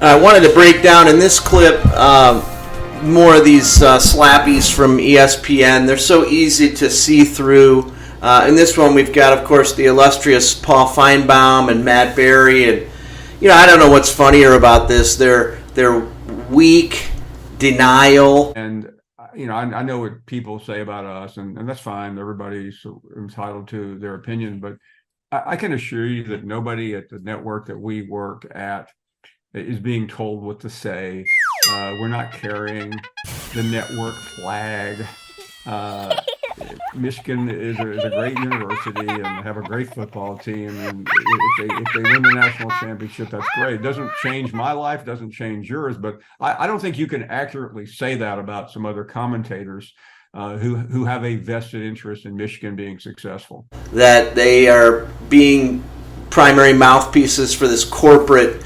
I wanted to break down in this clip more of these slappies from ESPN. They're so easy to see through. In this one, we've got, of course, the illustrious Paul Finebaum and Matt Berry. And, I don't know what's funnier about this. They're weak denial. And, I know what people say about us, and that's fine. Everybody's entitled to their opinion. But I can assure you that nobody at the network that we work at is being told what to say. We're not carrying the network flag. Michigan is a great university and have a great football team. And if they win the national championship, that's great. It doesn't change my life, doesn't change yours. But I don't think you can accurately say that about some other commentators who have a vested interest in Michigan being successful. That they are being primary mouthpieces for this corporate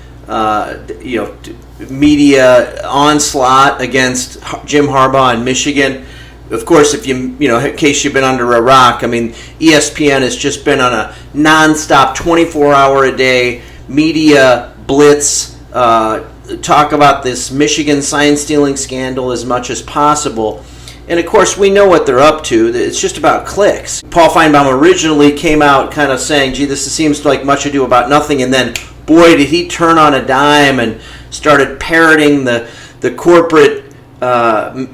media onslaught against Jim Harbaugh and Michigan. Of course, if in case you've been under a rock, ESPN has just been on a nonstop 24-hour-a-day media blitz, talk about this Michigan sign-stealing scandal as much as possible. And, of course, we know what they're up to. It's just about clicks. Paul Finebaum originally came out kind of saying, gee, this seems like much ado about nothing. And then, boy, did he turn on a dime and started parroting the corporate, and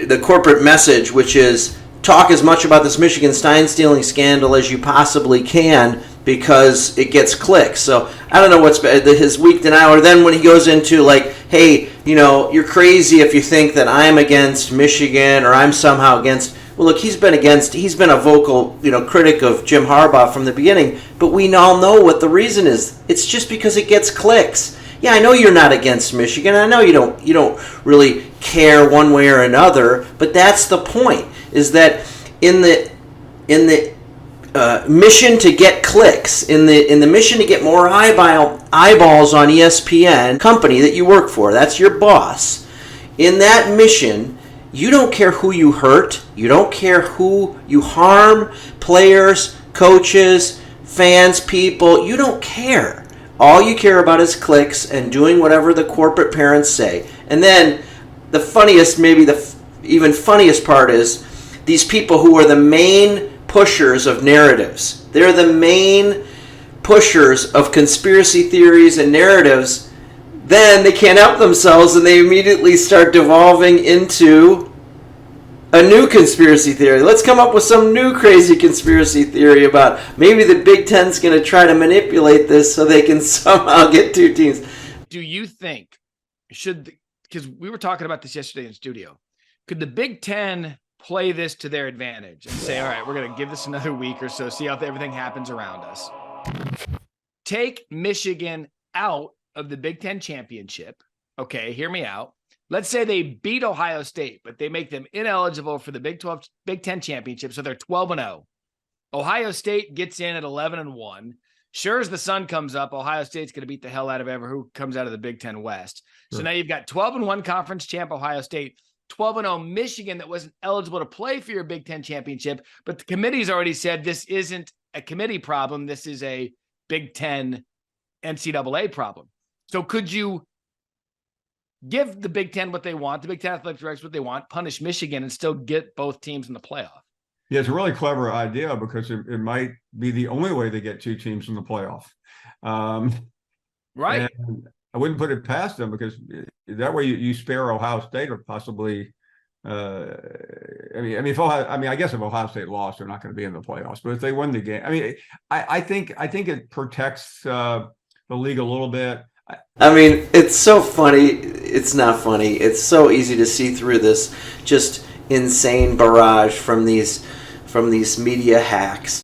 the corporate message, which is talk as much about this Michigan sign-stealing scandal as you possibly can because it gets clicks. So I don't know what's his weak denial. Or then when he goes into like, hey, you're crazy if you think that I'm against Michigan or I'm somehow against. Well, look, he's been a vocal, critic of Jim Harbaugh from the beginning, but we all know what the reason is. It's just because it gets clicks. Yeah, I know you're not against Michigan. I know you don't really care one way or another, but that's the point. Is that in the mission to get clicks, in the mission to get more eyeballs on ESPN company that you work for, that's your boss. In that mission, you don't care who you hurt. You don't care who you harm, players, coaches, fans, people. You don't care. All you care about is clicks and doing whatever the corporate parents say. And then the funniest, maybe the even funniest part is these people who are the main pushers of narratives. They're the main pushers of conspiracy theories and narratives. Then they can't help themselves and they immediately start devolving into a new conspiracy theory. Let's come up with some new crazy conspiracy theory about maybe the Big Ten's going to try to manipulate this so they can somehow get two teams. Do you think because we were talking about this yesterday in studio, could the Big Ten play this to their advantage and say, all right, we're going to give this another week or so, see how everything happens around us. Take Michigan out of the Big Ten championship. Okay, hear me out. Let's say they beat Ohio State, but they make them ineligible for the Big Ten championship, so they're 12-0. Ohio State gets in at 11-1. Sure as the sun comes up, Ohio State's going to beat the hell out of who comes out of the Big Ten West. Sure. So now you've got 12-1 conference champ Ohio State, 12-0 Michigan that wasn't eligible to play for your Big Ten championship, but the committee's already said this isn't a committee problem. This is a Big Ten NCAA problem. So could you give the Big Ten what they want, the Big Ten athletic directors what they want, punish Michigan, and still get both teams in the playoff? Yeah, it's a really clever idea because it might be the only way they get two teams in the playoff. Right. And I wouldn't put it past them because that way you spare Ohio State or possibly. I guess if Ohio State lost, they're not going to be in the playoffs. But if they win the game, I think it protects the league a little bit. It's so funny. It's not funny. It's so easy to see through this just insane barrage from these media hacks.